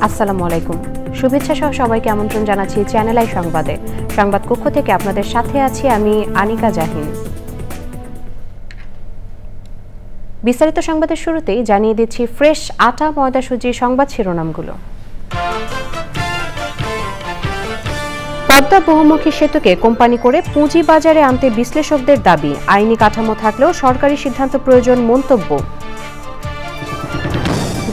আসসালামু আলাইকুম। শুভেচ্ছা সহ সবাইকে আমন্ত্রণ জানাচ্ছি চ্যানেল আই সংবাদে। সংবাদ কক্ষ থেকে আপনাদের সাথে আছি আমি আনিকা জাহিন। বিস্তারিত সংবাদের শুরুতেই জানিয়ে দিচ্ছি ফ্রেশ আটা ময়দা সুজি সংবাদ শিরোনামগুলো। পদ্মা বহুমুখী সেতুকে কোম্পানি করে পুঁজি বাজারে আনতে বিশ্লেষকদের দাবি, আইনি কাঠামো থাকলেও সরকারি সিদ্ধান্ত প্রয়োজন মন্তব্য।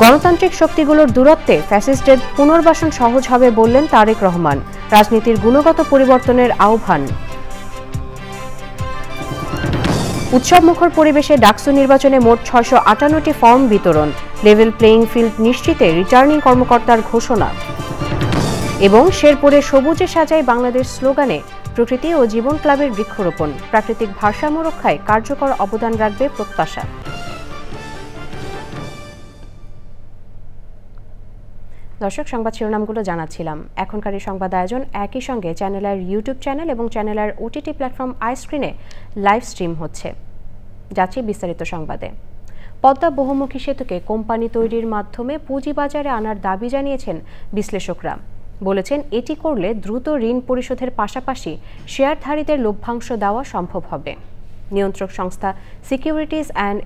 গণতান্ত্রিক শক্তিগুলোর দূরত্বে ফ্যাসিস্টদের পুনর্বাসন সহজ হবে বললেন তারেক রহমান, রাজনীতির গুণগত পরিবর্তনের আহ্বান। উৎসবমুখর পরিবেশে ডাকসু নির্বাচনে মোট 658টি ফর্ম বিতরণ, লেভেল প্লেইং ফিল্ড নিশ্চিতে রিটার্নিং কর্মকর্তার ঘোষণা। এবং শেরপুরে সবুজে সাজাই বাংলাদেশ স্লোগানে প্রকৃতি ও জীবন ক্লাবের বৃক্ষরোপণ, প্রাকৃতিক ভারসাম্য রক্ষায় কার্যকর অবদান রাখবে প্রত্যাশা। দর্শক, সংবাদ শিরোনামগুলো জানাচ্ছিলাম। এখনকার এই সংবাদ আয়োজন একই সঙ্গে চ্যানেলের ইউটিউব চ্যানেল এবং চ্যানেলের ওটিটি প্ল্যাটফর্ম আইস্ক্রিনে লাইভ স্ট্রিম হচ্ছে। যাচ্ছি বিস্তারিত সংবাদে। পদ্মা বহুমুখী সেতুকে কোম্পানি তৈরির মাধ্যমে পুঁজিবাজারে আনার দাবি জানিয়েছেন বিশ্লেষকরা। বলেছেন এটি করলে দ্রুত ঋণ পরিশোধের পাশাপাশি শেয়ারধারীদের লভ্যাংশ দেওয়া সম্ভব হবে। নিয়ন্ত্রক সংস্থা securities and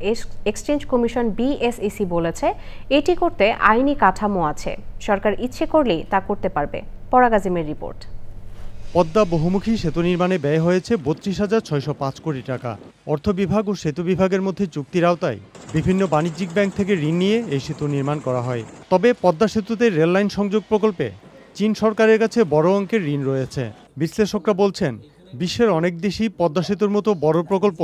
exchange commission BSEC বলেছে এটি করতে আইনি কাঠামো আছে, সরকার ইচ্ছে করলেই তা করতে পারবে। পরাগ আজিমের রিপোর্ট। পদ্মা বহুমুখী সেতু নির্মাণে ব্যয় হয়েছে ৩২,৬০৫ কোটি টাকা। অর্থ বিভাগ ও সেতু বিভাগের মধ্যে চুক্তির আওতায় বিভিন্ন বাণিজ্যিক ব্যাংক থেকে ঋণ নিয়ে এই সেতু নির্মাণ করা হয়। তবে পদ্মা সেতুতে রেললাইন সংযোগ প্রকল্পে চীন সরকারের কাছে বড় অঙ্কের ঋণ রয়েছে। বিশ্লেষকরা বলছেন বিশ্বের অনেক দেশই পদ্মা সেতুর মতো বড় প্রকল্প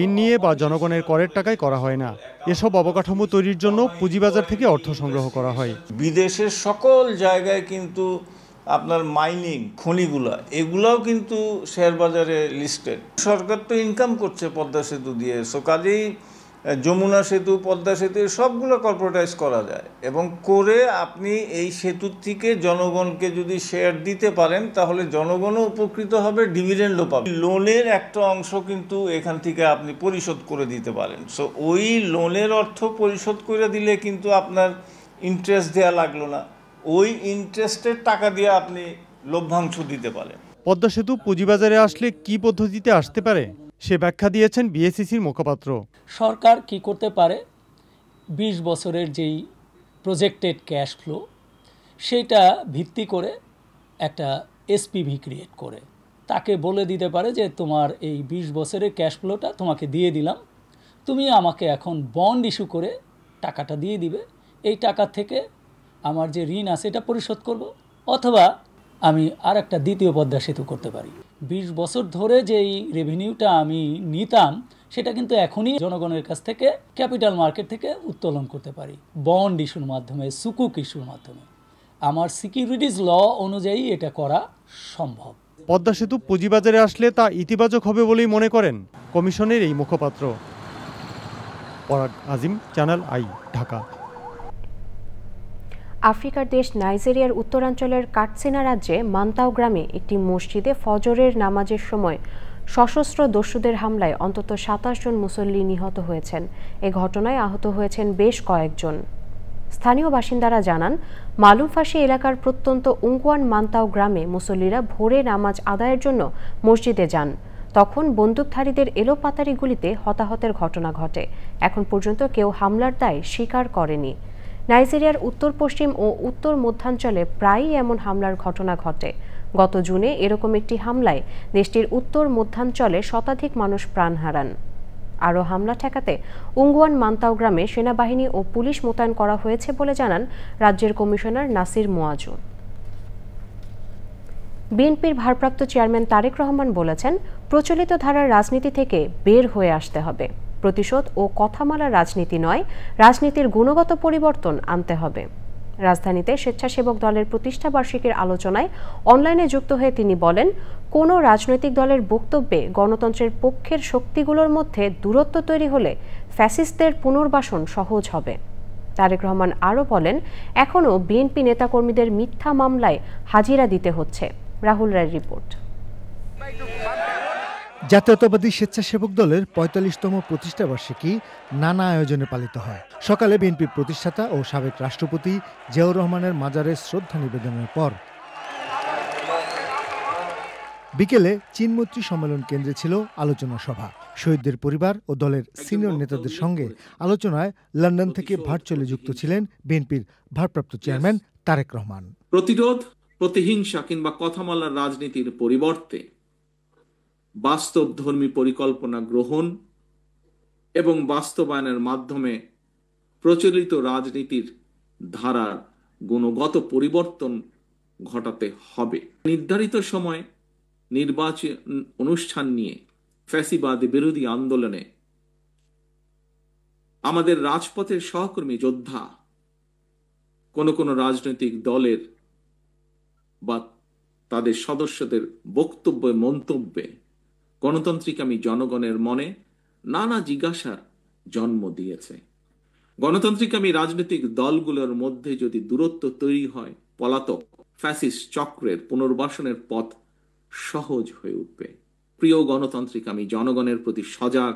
ঋণ নিয়ে বা জনগণের করের টাকায় করা হয় না। এসব অবকাঠামো তৈরির জন্য পুঁজিবাজার থেকে অর্থ সংগ্রহ করা হয়। বিদেশের সকল জায়গায় কিন্তু আপনার মাইনিং খনিগুলা এগুলাও কিন্তু শেয়ার বাজারে লিস্টেড। সরকার তো ইনকাম করছে পদ্মা সেতু দিয়ে, সো কাজেই যমুনা সেতু, পদ্মা সেতু সবগুলো কর্পোরেটাইজ করা যায় এবং করে আপনি এই সেতুর থেকে জনগণকে যদি শেয়ার দিতে পারেন তাহলে জনগণও উপকৃত হবে, ডিভিডেন্ডও পাবে। লোনের একটা অংশ কিন্তু এখান থেকে আপনি পরিশোধ করে দিতে পারেন। সো ওই লোনের অর্থ পরিশোধ করে দিলে কিন্তু আপনার ইন্টারেস্ট দেওয়া লাগলো না, ওই ইন্টারেস্টের টাকা দিয়ে আপনি লভ্যাংশ দিতে পারেন। পদ্মা সেতু পুঁজিবাজারে আসলে কি পদ্ধতিতে আসতে পারে সে ব্যাখ্যা দিয়েছেন বিএসইসির মুখপাত্র। সরকার কি করতে পারে, ২০ বছরের যেই প্রজেক্টেড ক্যাশ ফ্লো সেটা ভিত্তি করে একটা এসপিভি ক্রিয়েট করে তাকে বলে দিতে পারে যে তোমার এই ২০ বছরের ক্যাশ ফ্লোটা তোমাকে দিয়ে দিলাম, তুমি আমাকে এখন বন্ড ইস্যু করে টাকাটা দিয়ে দিবে, এই টাকা থেকে আমার যে ঋণ আছে এটা পরিশোধ করব, অথবা আমি আর একটা দ্বিতীয় পদ্মা সেতু করতে পারি। ২০ বছর ধরে যেই রেভিনিউটা আমি নিতাম সেটা কিন্তু এখনই জনগণের কাছ থেকে ক্যাপিটাল মার্কেট থেকে উত্তোলন করতে পারি বন্ড ইস্যুর মাধ্যমে, সুকুক ইস্যুর মাধ্যমে। আমার সিকিউরিটিজ ল অনুযায়ী এটা করা সম্ভব। পদ্মা সেতু পুঁজিবাজারে আসলে তা ইতিবাচক হবে বলেই মনে করেন কমিশনের এই মুখপাত্র। পরাগ আজিম, চ্যানেল আই, ঢাকা। আফ্রিকার দেশ নাইজেরিয়ার উত্তরাঞ্চলের কাটসিনা রাজ্যে মান্তাও গ্রামে একটি মসজিদে ফজরের নামাজের সময় সশস্ত্র দস্যুদের হামলায় অন্তত ২৭ জন মুসল্লি নিহত হয়েছেন। এ ঘটনায় আহত হয়েছেন বেশ কয়েকজন। স্থানীয় বাসিন্দারা জানান মালুমফাশি এলাকার প্রত্যন্ত উঙ্গুয়ান মান্তাও গ্রামে মুসল্লিরা ভোরে নামাজ আদায়ের জন্য মসজিদে যান। তখন বন্দুকধারীদের এলোপাতাড়ি গুলিতে হতাহতের ঘটনা ঘটে। এখন পর্যন্ত কেউ হামলার দায় স্বীকার করেনি। নাইজেরিয়ার উত্তর পশ্চিম ও উত্তর মধ্যাঞ্চলে প্রায়ই এমন হামলার ঘটনা ঘটে। গত জুনে এরকম একটি হামলায় দেশটির উত্তর মধ্যাঞ্চলে শতাধিক মানুষ প্রাণ হারান। আরও হামলা ঠেকাতে উঙ্গুয়ান মান্তাও গ্রামে সেনাবাহিনী ও পুলিশ মোতায়েন করা হয়েছে বলে জানান রাজ্যের কমিশনার নাসির মোয়াজু। বিএনপির ভারপ্রাপ্ত চেয়ারম্যান তারেক রহমান বলেছেন প্রচলিত ধারার রাজনীতি থেকে বের হয়ে আসতে হবে। প্রতিশোধ ও কথামালার রাজনীতি নয়, রাজনীতির গুণগত পরিবর্তন আনতে হবে। রাজধানীতে স্বেচ্ছাসেবক দলের প্রতিষ্ঠা বার্ষিকীর আলোচনায় অনলাইনে যুক্ত হয়ে তিনি বলেন কোনো রাজনৈতিক দলের বক্তব্যে গণতন্ত্রের পক্ষের শক্তিগুলোর মধ্যে দূরত্ব তৈরি হলে ফ্যাসিস্টদের পুনর্বাসন সহজ হবে। তারেক রহমান আরও বলেন এখনও বিএনপি নেতাকর্মীদের মিথ্যা মামলায় হাজিরা দিতে হচ্ছে। রাহুল রায়ের রিপোর্ট। জাতীয়তাবাদী স্বেচ্ছাসেবক দলের ৪৫তম প্রতিষ্ঠাবার্ষিকী নানা আয়োজনে পালিত হয়। সকালে বিএনপির প্রতিষ্ঠাতা ও সাবেক রাষ্ট্রপতি জিয়াউর রহমানের মাজারে শ্রদ্ধা নিবেদনের পর বিকেলে চীনমৈত্রী সম্মেলন কেন্দ্রে ছিল আলোচনা সভা। শহীদদের পরিবার ও দলের সিনিয়র নেতাদের সঙ্গে আলোচনায় লন্ডন থেকে ভার্চুয়ালি যুক্ত ছিলেন বিএনপির ভারপ্রাপ্ত চেয়ারম্যান তারেক রহমান। প্রতিরোধ, প্রতিহিংসা কিংবা কথা বলার রাজনীতির পরিবর্তে বাস্তবধর্মী পরিকল্পনা গ্রহণ এবং বাস্তবায়নের মাধ্যমে প্রচলিত রাজনীতির ধারার গুণগত পরিবর্তন ঘটাতে হবে। নির্ধারিত সময় নির্বাচন অনুষ্ঠান নিয়ে ফ্যাসিবাদ বিরোধী আন্দোলনে আমাদের রাজপথের সহকর্মী যোদ্ধা কোন রাজনৈতিক দলের বা তাদের সদস্যদের বক্তব্যে মন্তব্যে গণতান্ত্রিকামী জনগণের মনে নানা জিজ্ঞাসার জন্ম দিয়েছে। গণতান্ত্রিকামী রাজনৈতিক দলগুলোর মধ্যে যদি দূরত্ব তৈরি হয়, পলাতক ফ্যাসিস্ট চক্রের পুনর্বাসনের পথ সহজ হয়ে উঠবে। প্রিয় গণতান্ত্রিকামী জনগণের প্রতি সজাগ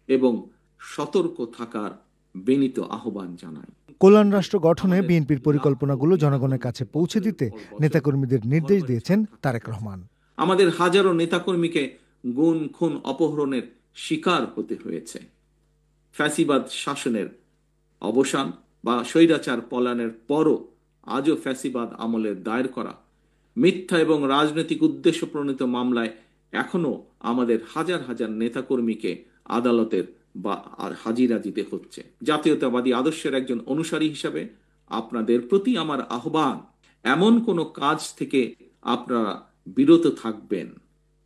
এবং সতর্ক থাকার বিনীত আহ্বান জানাই। কল্যাণ রাষ্ট্র গঠনে বিএনপির পরিকল্পনাগুলো জনগণের কাছে পৌঁছে দিতে নেতাকর্মীদের নির্দেশ দিয়েছেন তারেক রহমান। আমাদের হাজারো নেতাকর্মীকে গুম, খুন, অপহরণের শিকার হতে হয়েছে। ফ্যাসিবাদ শাসনের অবসান বা স্বৈরাচার পলায়নের পরও আজও ফ্যাসিবাদ আমলের দায়ের করা মিথ্যা এবং রাজনৈতিক উদ্দেশ্য প্রণীত মামলায় এখনো আমাদের হাজার হাজার নেতাকর্মীকে আদালতের বা হাজিরা দিতে হচ্ছে। জাতীয়তাবাদী আদর্শের একজন অনুসারী হিসাবে আপনাদের প্রতি আমার আহ্বান, এমন কোনো কাজ থেকে আপনারা বিরত থাকবেন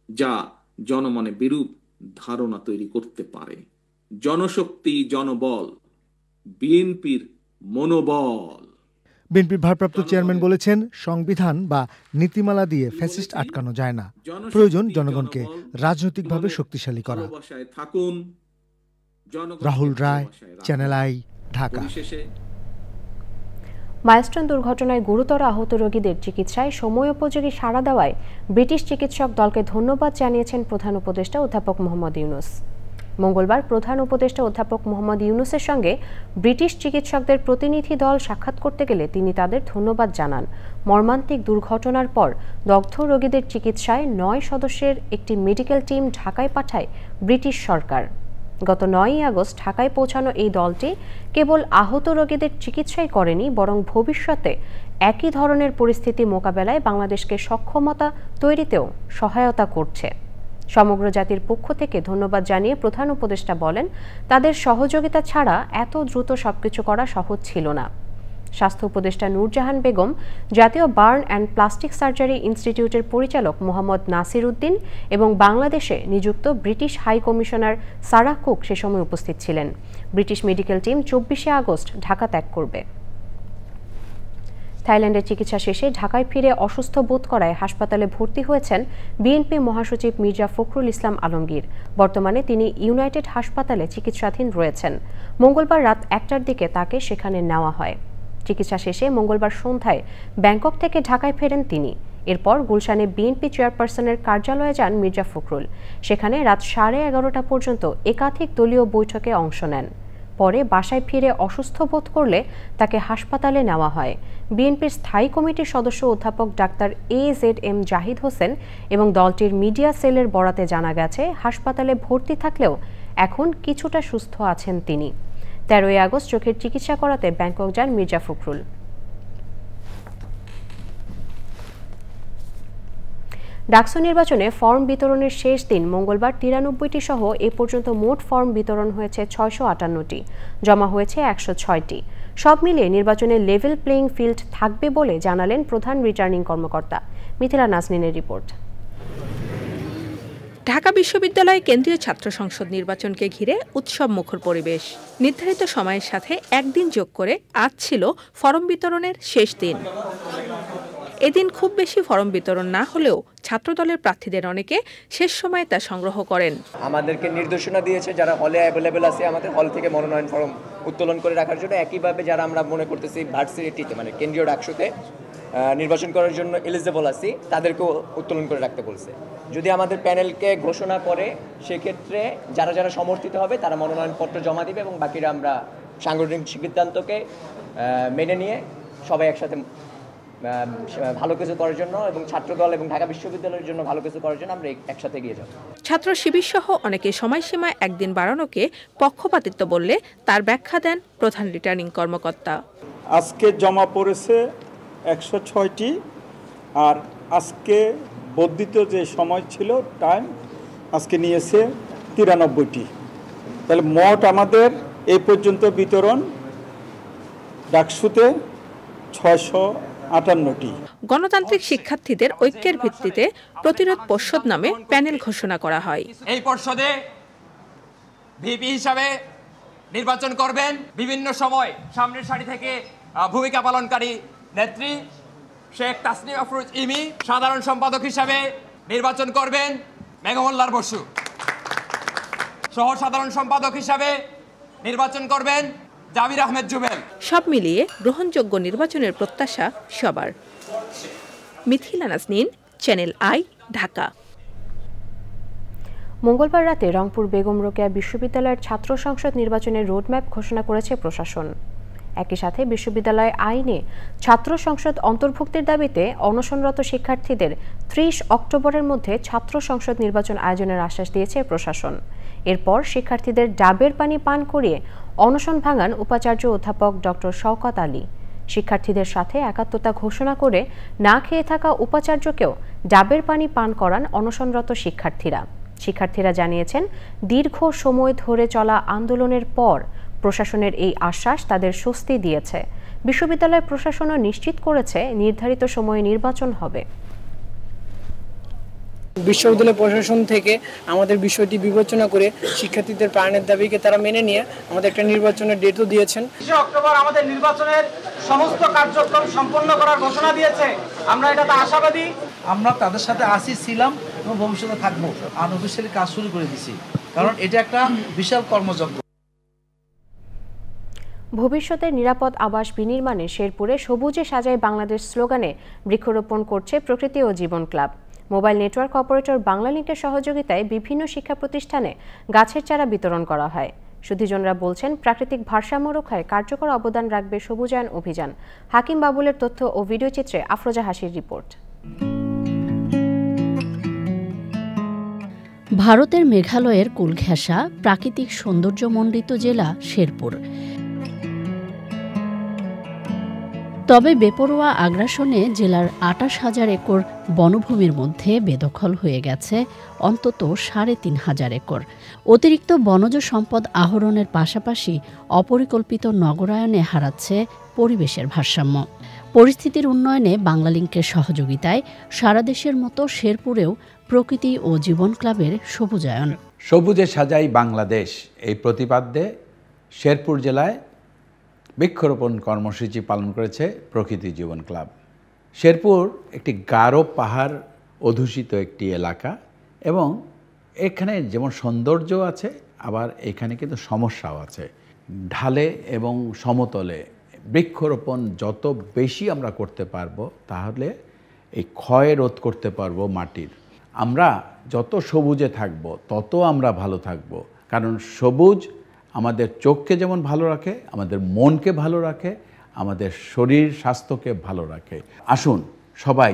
যা জনমনে বিরূপ ধারণা তৈরি করতে পারে। জনশক্তি, জনবল, বিএনপির মনোবল। বিএনপির ভারপ্রাপ্ত চেয়ারম্যান বলেছেন, সংবিধান বা নীতিমালা দিয়ে ফ্যাসিস্ট আটকানো যায় না, প্রয়োজন জনগণকে রাজনৈতিকভাবে শক্তিশালী করা। রাহুল রায়, চ্যানেল আই, ঢাকা। মাইলস্টোন দুর্ঘটনায় গুরুতর আহত রোগীদের চিকিৎসায় সময়োপযোগী সাড়া দেওয়ায় ব্রিটিশ চিকিৎসক দলকে ধন্যবাদ জানিয়েছেন প্রধান উপদেষ্টা অধ্যাপক মোহাম্মদ ইউনূস। মঙ্গলবার প্রধান উপদেষ্টা অধ্যাপক মোহাম্মদ ইউনূসের সঙ্গে ব্রিটিশ চিকিৎসকদের প্রতিনিধি দল সাক্ষাৎ করতে গেলে তিনি তাদের ধন্যবাদ জানান। মর্মান্তিক দুর্ঘটনার পর দগ্ধ রোগীদের চিকিৎসায় ৯ সদস্যের একটি মেডিকেল টিম ঢাকায় পাঠায় ব্রিটিশ সরকার। গত ৯ই আগস্ট ঢাকায় পৌঁছানো এই দলটি কেবল আহত রোগীদের চিকিৎসাই করেনি, বরং ভবিষ্যতে একই ধরনের পরিস্থিতি মোকাবেলায় বাংলাদেশকে সক্ষমতা তৈরিতেও সহায়তা করছে। সমগ্র জাতির পক্ষ থেকে ধন্যবাদ জানিয়ে প্রধান উপদেষ্টা বলেন, তাদের সহযোগিতা ছাড়া এত দ্রুত সবকিছু করা সহজ ছিল না। স্বাস্থ্য উপদেষ্টা নূরজাহান বেগম, জাতীয় বার্ন অ্যান্ড প্লাস্টিক সার্জারি ইনস্টিটিউটের পরিচালক মোহাম্মদ নাসির উদ্দিন এবং বাংলাদেশে নিযুক্ত British high commissioner Sarah Cook সে সময় উপস্থিত ছিলেন। ব্রিটিশ মেডিকেল টিম ২৪শে আগস্ট ঢাকা ত্যাগ করবে। থাইল্যান্ডের চিকিৎসা শেষে ঢাকায় ফিরে অসুস্থ বোধ করায় হাসপাতালে ভর্তি হয়েছেন বিএনপি মহাসচিব মির্জা ফখরুল ইসলাম আলমগীর। বর্তমানে তিনি ইউনাইটেড হাসপাতালে চিকিৎসাধীন রয়েছেন। মঙ্গলবার রাত ১টার দিকে তাকে সেখানে নেওয়া হয়। চিকিৎসা শেষে মঙ্গলবার সন্ধ্যায় ব্যাংকক থেকে ঢাকায় ফেরেন তিনি। এরপর গুলশানে বিএনপি চেয়ারপারসনের কার্যালয়ে যান মির্জা ফখরুল। সেখানে রাত 11:30 পর্যন্ত একাধিক দলীয় বৈঠকে অংশ নেন। পরে বাসায় ফিরে অসুস্থ বোধ করলে তাকে হাসপাতালে নেওয়া হয়। বিএনপির স্থায়ী কমিটির সদস্য অধ্যাপক ডাক্তার AZM জাহিদ হোসেন এবং দলটির মিডিয়া সেলের বরাতে জানা গেছে, হাসপাতালে ভর্তি থাকলেও এখন কিছুটা সুস্থ আছেন তিনি। 13ই আগস্ট চোখের চিকিৎসা করাতে ব্যাংকক যান মির্জা ফখরুল। ডাকসু নির্বাচনে ফর্ম বিতরণের শেষ দিন মঙ্গলবার 93টি সহ এ পর্যন্ত মোট ফর্ম বিতরণ হয়েছে 658টি, জমা হয়েছে 106টি। সব মিলিয়ে নির্বাচনে লেভেল প্লেইং ফিল্ড থাকবে বলে জানালেন প্রধান রিটার্নিং কর্মকর্তা। মিথিলা নাজনীনের রিপোর্ট। ঢাকা বিশ্ববিদ্যালয় কেন্দ্রীয় ছাত্র সংসদ নির্বাচনকে ঘিরে উৎসব মুখর পরিবেশ। নির্ধারিত সময়ের সাথে একদিন যোগ করে আজ ছিল ফরম বিতরণের শেষ দিন। এদিন খুব বেশি ফরম বিতরণ না হলেও ছাত্রদলের প্রার্থীদের অনেকে শেষ সময়ে তা সংগ্রহ করেন। আমাদেরকে নির্দেশনা দিয়েছে যারা হলে অ্যাভেলেবেল আছে আমাদের হল থেকে মনোনয়ন ফর্ম উত্তোলন করে রাখার জন্য। একইভাবে যারা আমরা মনে করতেছি ভার্সিটিতে মানে কেন্দ্রীয় ডাকসুতে নির্বাচন করার জন্য এলিজিবল আছি তাদেরকেও উত্তোলন করে রাখতে বলছে। যদি আমাদের প্যানেলকে ঘোষণা করে সেক্ষেত্রে যারা যারা সমর্থিত হবে তারা মনোনয়নপত্র জমা দিবে এবং বাকিরা আমরা সাংগঠনিক সিদ্ধান্তকে মেনে নিয়ে সবাই একসাথে ভালো কিছু করার জন্য এবং ছাত্রদল এবং ঢাকা বিশ্ববিদ্যালয়ের জন্য ভালো কিছু করার জন্য আমরা একসাথে এগিয়ে যাব। ছাত্র শিবির সহ অনেকে সময়সীমা একদিন বাড়ানোকে পক্ষপাতিত্ব বললে তার ব্যাখ্যা দেন প্রধান রিটার্নিং কর্মকর্তা। আজকে জমা পড়েছে 106টি, আর আজকে বর্ধিত যে সময় ছিল টাইম আজকে নিয়েছে 93টি। তাহলে মোট আমাদের এই পর্যন্ত বিতরণ ডাকসুতে 658টি। গণতান্ত্রিক শিক্ষার্থীদের ঐক্যের ভিত্তিতে প্রতিরোধ পর্ষদ নামে প্যানেল ঘোষণা করা হয়। এই পর্ষদে ভিপি হিসাবে নির্বাচন করবেন বিভিন্ন সময় সামনের সারি থেকে ভূমিকা পালনকারী নেত্রী শেখ তাসনিম আফরোজ ইমি। সাধারণ সম্পাদক হিসাবে নির্বাচন করবেন মেঘমল্লার বসু। সহ সাধারণ সম্পাদক হিসাবে নির্বাচন করবেন জাবির আহমেদ জুবেল। সব মিলিয়ে গ্রহণযোগ্য নির্বাচনের প্রত্যাশা সবার। Mithila Naznin, channel I, Dhaka. মঙ্গলবার রাতে রংপুর বেগম রোকেয়া বিশ্ববিদ্যালয়ের ছাত্র সংসদ নির্বাচনের রোডম্যাপ ঘোষণা করেছে প্রশাসন। একই সাথে বিশ্ববিদ্যালয় আইনে ছাত্র সংসদ অন্তর্ভুক্তির দাবিতে অনশনরত শিক্ষার্থীদের 30 অক্টোবরের মধ্যে ছাত্র সংসদ নির্বাচন আয়োজনের আশ্বাস দিয়েছে প্রশাসন। এরপর শিক্ষার্থীদের ডাবের পানি পান করিয়ে অনশন ভাঙান উপাচার্য অধ্যাপক ডক্টর শওকত আলী। শিক্ষার্থীদের সাথে একাত্মতা ঘোষণা করে না খেয়ে থাকা উপাচার্যকেও ডাবের পানি পান করান অনশনরত শিক্ষার্থীরা জানিয়েছেন, দীর্ঘ সময় ধরে চলা আন্দোলনের পর প্রশাসনের এই আশ্বাস তাদের স্বস্তি দিয়েছে। বিশ্ববিদ্যালয় প্রশাসনও নিশ্চিত করেছে নির্ধারিত সময়ে নির্বাচন হবে। বিশ্ববিদ্যালয় প্রশাসন থেকে আমাদের বিষয়টি বিবেচনা করে শিক্ষার্থীদের প্রাণের দাবিকে তারা মেনে নিয়ে আমাদের একটা নির্বাচনের ডেটও দিয়েছেন। 20 অক্টোবর আমাদের নির্বাচনের সমস্ত কার্যক্রম সম্পন্ন করার ঘোষণা দিয়েছে। আমরা এটাতে আশাবাদী। আমরা তাদের সাথে ছিলাম এবং ভবিষ্যতে থাকবো। আনঅফিসিয়ালি কাজ শুরু করে দিয়েছি, কারণ এটা একটা বিশাল কর্মযজ্ঞ। ভবিষ্যতের নিরাপদ আবাস বিনির্মাণে শেরপুরে সবুজে সাজায় বাংলাদেশ স্লোগানে বৃক্ষরোপণ করছে প্রকৃতি ও জীবন ক্লাব। মোবাইল নেটওয়ার্ক অপারেটর বাংলালিংকের সহযোগিতায় বিভিন্ন শিক্ষা প্রতিষ্ঠানে গাছের চারা বিতরণ করা হয়। সুধীজনরা বলছেন, প্রাকৃতিক ভারসাম্য রক্ষায় কার্যকর অবদান রাখবে সবুজায়ন অভিযান। হাকিম বাবুলের তথ্য ও ভিডিও চিত্রে আফরোজা হাসির রিপোর্ট। ভারতের মেঘালয়ের কুলঘেঁষা প্রাকৃতিক সৌন্দর্যমণ্ডিত জেলা শেরপুর। তবে বেপরোয়া আগ্রাসনে জেলার 28,000 একর বনভূমির মধ্যে বেদখল হয়ে গেছে অন্তত 3,500 একর। অতিরিক্ত বনজ সম্পদ আহরণের পাশাপাশি অপরিকল্পিত নগরায়নে হারাচ্ছে পরিবেশের ভারসাম্য। পরিস্থিতির উন্নয়নে বাংলালিংকের সহযোগিতায় সারা দেশের মতো শেরপুরেও প্রকৃতি ও জীবন ক্লাবের সবুজায়ন। সবুজে সাজাই বাংলাদেশ এই প্রতিপাদ্যে শেরপুর জেলায় বৃক্ষরোপণ কর্মসূচি পালন করেছে প্রকৃতি জীবন ক্লাব। শেরপুর একটি গারো পাহাড় অধ্যুষিত একটি এলাকা এবং এখানে যেমন সৌন্দর্য আছে, আবার এখানে কিন্তু সমস্যাও আছে। ঢালে এবং সমতলে বৃক্ষরোপণ যত বেশি আমরা করতে পারবো তাহলে এই ক্ষয় রোধ করতে পারবো মাটির। আমরা যত সবুজে থাকব তত আমরা ভালো থাকব, কারণ সবুজ আমাদের চোখকে যেমন ভালো রাখে, আমাদের মনকে ভালো রাখে, আমাদের শরীর স্বাস্থ্যকে ভালো রাখে। আসুন সবাই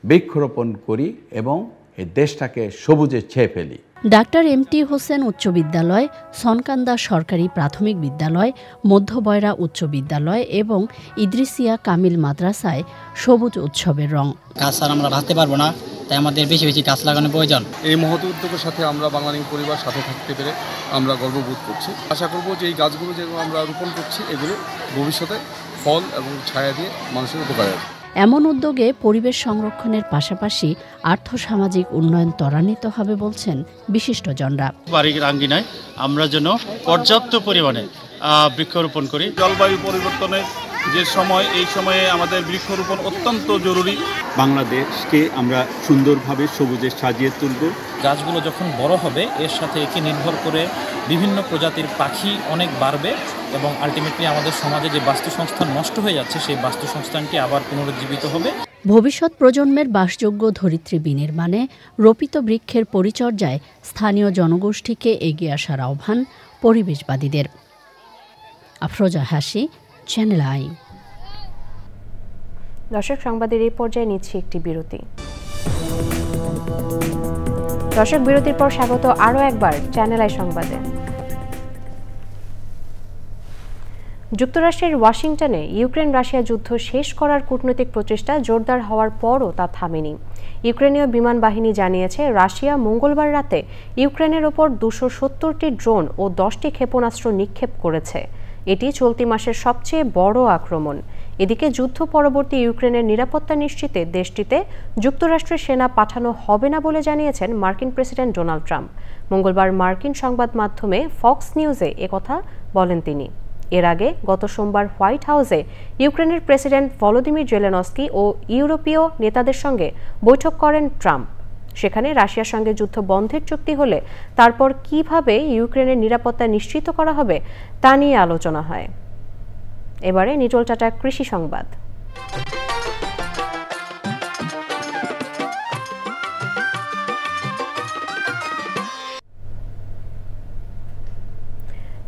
বৃক্ষরোপণ করি এবং এই দেশটাকে সবুজে ছেয়ে ফেলি। ডাক্তার এমটি হোসেন উচ্চ বিদ্যালয়, সনকান্দা সরকারি প্রাথমিক বিদ্যালয়, মধ্যবয়রা উচ্চ বিদ্যালয় এবং ইদ্রিসিয়া কামিল মাদ্রাসায় সবুজ উৎসবের রং। গাছ আর আমরা বাঁচতে পারবো না, তাই আমাদের বেশি বেশি গাছ লাগানোর প্রয়োজন। এই মহৎ উদ্যোগের সাথে আমরা বাংলালিংক পরিবার সাথে থাকতে পেরে আমরা গর্ববোধ করছি। আশা করব যে এই গাছগুলো যেগুলো আমরা রোপণ করছি এগুলো ভবিষ্যতে ফল এবং ছায়া দিয়ে মানুষের উপকারে আসবে। এমন উদ্যোগে পরিবেশ সংরক্ষণের পাশাপাশি আর্থসামাজিক উন্নয়ন ত্বরান্বিত হবে বলছেন বিশিষ্টজনরা। বাড়ির আঙ্গিনায় আমরা যেন পর্যাপ্ত পরিমাণে বৃক্ষরোপণ করি। জলবায়ু পরিবর্তনের যে সময়, এই সময়ে আমাদের বৃক্ষরোপণ অত্যন্ত জরুরি। বাংলাদেশকে আমরা সুন্দরভাবে সবুজে সাজিয়ে তুলব। গাছগুলো যখন বড় হবে এর সাথে একে নির্ভর করে বিভিন্ন প্রজাতির পাখি অনেক বাড়বে এবং আলটিমেটলি আমাদের সমাজে যে বাস্তুসংস্থান নষ্ট হয়ে যাচ্ছে সেই বাস্তুসংস্থানটি আবার পুনরুজ্জীবিত হবে। ভবিষ্যৎ প্রজন্মের বাসযোগ্য ধরিত্রী বিনির্মাণে রোপিত বৃক্ষের পরিচর্যায় স্থানীয় জনগোষ্ঠীকে এগিয়ে আসার আহ্বান পরিবেশবাদীদের। আফরোজা হাসি, চ্যানেল আই। দর্শক, সংবাদের এই পর্যায়ে নিচ্ছি একটি বিরতি। দর্শক, বিরতির পর স্বাগত আরও একবার চ্যানেল আই সংবাদে। যুক্তরাষ্ট্রের ওয়াশিংটনে ইউক্রেন রাশিয়া যুদ্ধ শেষ করার কূটনৈতিক প্রচেষ্টা জোরদার হওয়ার পরও তা থামেনি। ইউক্রেনীয় বিমান বাহিনী জানিয়েছে রাশিয়া মঙ্গলবার রাতে ইউক্রেনের ওপর 270টি ড্রোন ও 10টি ক্ষেপণাস্ত্র নিক্ষেপ করেছে। এটি চলতি মাসের সবচেয়ে বড় আক্রমণ। এদিকে যুদ্ধ পরবর্তী ইউক্রেনের নিরাপত্তা নিশ্চিতে দেশটিতে যুক্তরাষ্ট্রের সেনা পাঠানো হবে না বলে জানিয়েছেন মার্কিন প্রেসিডেন্ট ডোনাল্ড ট্রাম্প। মঙ্গলবার মার্কিন সংবাদ মাধ্যমে ফক্স নিউজে একথা বলেন তিনি। এর আগে গত সোমবার হোয়াইট হাউসে ইউক্রেনের প্রেসিডেন্ট ভলোদিমির জেলেনস্কি ও ইউরোপীয় নেতাদের সঙ্গে বৈঠক করেন ট্রাম্প। সেখানে রাশিয়ার সঙ্গে যুদ্ধ বন্ধের চুক্তি হলে তারপর কিভাবে ইউক্রেনের নিরাপত্তা নিশ্চিত করা হবে তা নিয়ে আলোচনা হয়। এবারে নিটোল টাটা কৃষি সংবাদ।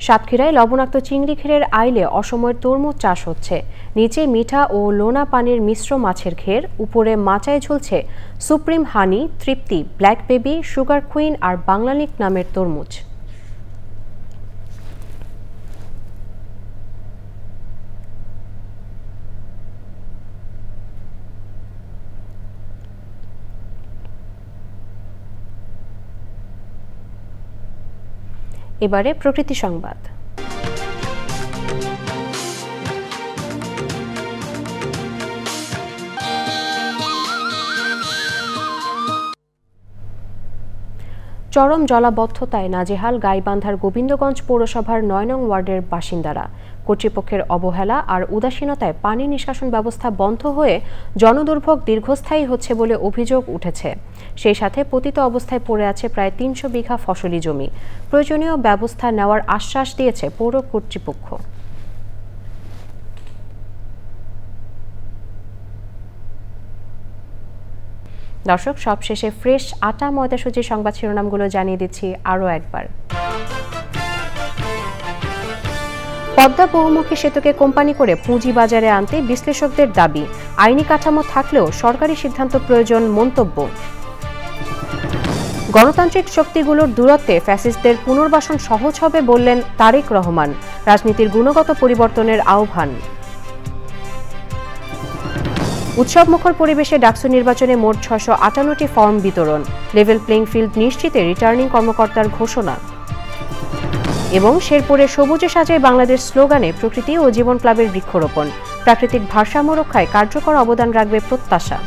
সাতক্ষীরায় লবণাক্ত চিংড়ি ঘেরের আইলে অসময়ের তরমুজ চাষ হচ্ছে। নিচে মিঠা ও লোনা পানির মিশ্র মাছের ঘের, উপরে মাচায় ঝুলছে সুপ্রিম হানি, তৃপ্তি, ব্ল্যাক বেবি, সুগার কুইন আর বাংলালিক নামের তরমুজ। এবারে প্রকৃতি সংবাদ। চরম জলাবদ্ধতায় নাজেহাল গাইবান্ধার গোবিন্দগঞ্জ পৌরসভার ৯ নং ওয়ার্ডের বাসিন্দারা। কর্তৃপক্ষের অবহেলা আর উদাসীনতায় পানি নিষ্কাশন ব্যবস্থা বন্ধ হয়ে জনদুর্ভোগ দীর্ঘস্থায়ী হচ্ছে বলে অভিযোগ উঠেছে। সেই সাথে পতিত অবস্থায় পড়ে আছে প্রায় ৩০০ বিঘা ফসলি জমি। প্রয়োজনীয় ব্যবস্থা নেওয়ার আশ্বাস দিয়েছে পৌর কর্তৃপক্ষ। দর্শক, সবশেষে ফ্রেশ আটা ময়দা সুজির সংবাদ শিরোনামগুলো জানিয়ে দিচ্ছি আরও একবার। পদ্মা বহুমুখী সেতুকে কোম্পানি করে পুঁজিবাজারে আনতে বিশ্লেষকদের দাবি। আইনি কাঠামো থাকলেও সরকারি সিদ্ধান্ত প্রয়োজন মন্তব্য। গণতান্ত্রিক শক্তিগুলোর দূরত্বে ফ্যাসিস্টদের পুনর্বাসন সহজ হবে বললেন তারেক রহমান। রাজনীতির গুণগত পরিবর্তনের আহ্বান। উৎসবমুখর পরিবেশে ডাকসু নির্বাচনে মোট ৬৫৮টি ফর্ম বিতরণ। লেভেল প্লেইং ফিল্ড নিশ্চিতে রিটার্নিং কর্মকর্তার ঘোষণা। এবং শেরপুরে সবুজে সাজায় বাংলাদেশ স্লোগানে প্রকৃতি ও জীবন ক্লাবের বৃক্ষরোপণ। প্রাকৃতিক ভারসাম্য রক্ষায় কার্যকর অবদান রাখবে প্রত্যাশা।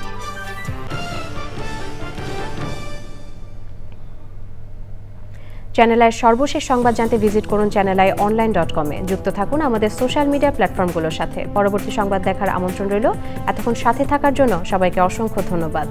চ্যানেল আইয়ের সর্বশেষ সংবাদ জানতে ভিজিট করুন channelionline.com-এ। যুক্ত থাকুন আমাদের সোশ্যাল মিডিয়া প্ল্যাটফর্মগুলোর সাথে। পরবর্তী সংবাদ দেখার আমন্ত্রণ রইল। এতক্ষণ সাথে থাকার জন্য সবাইকে অসংখ্য ধন্যবাদ।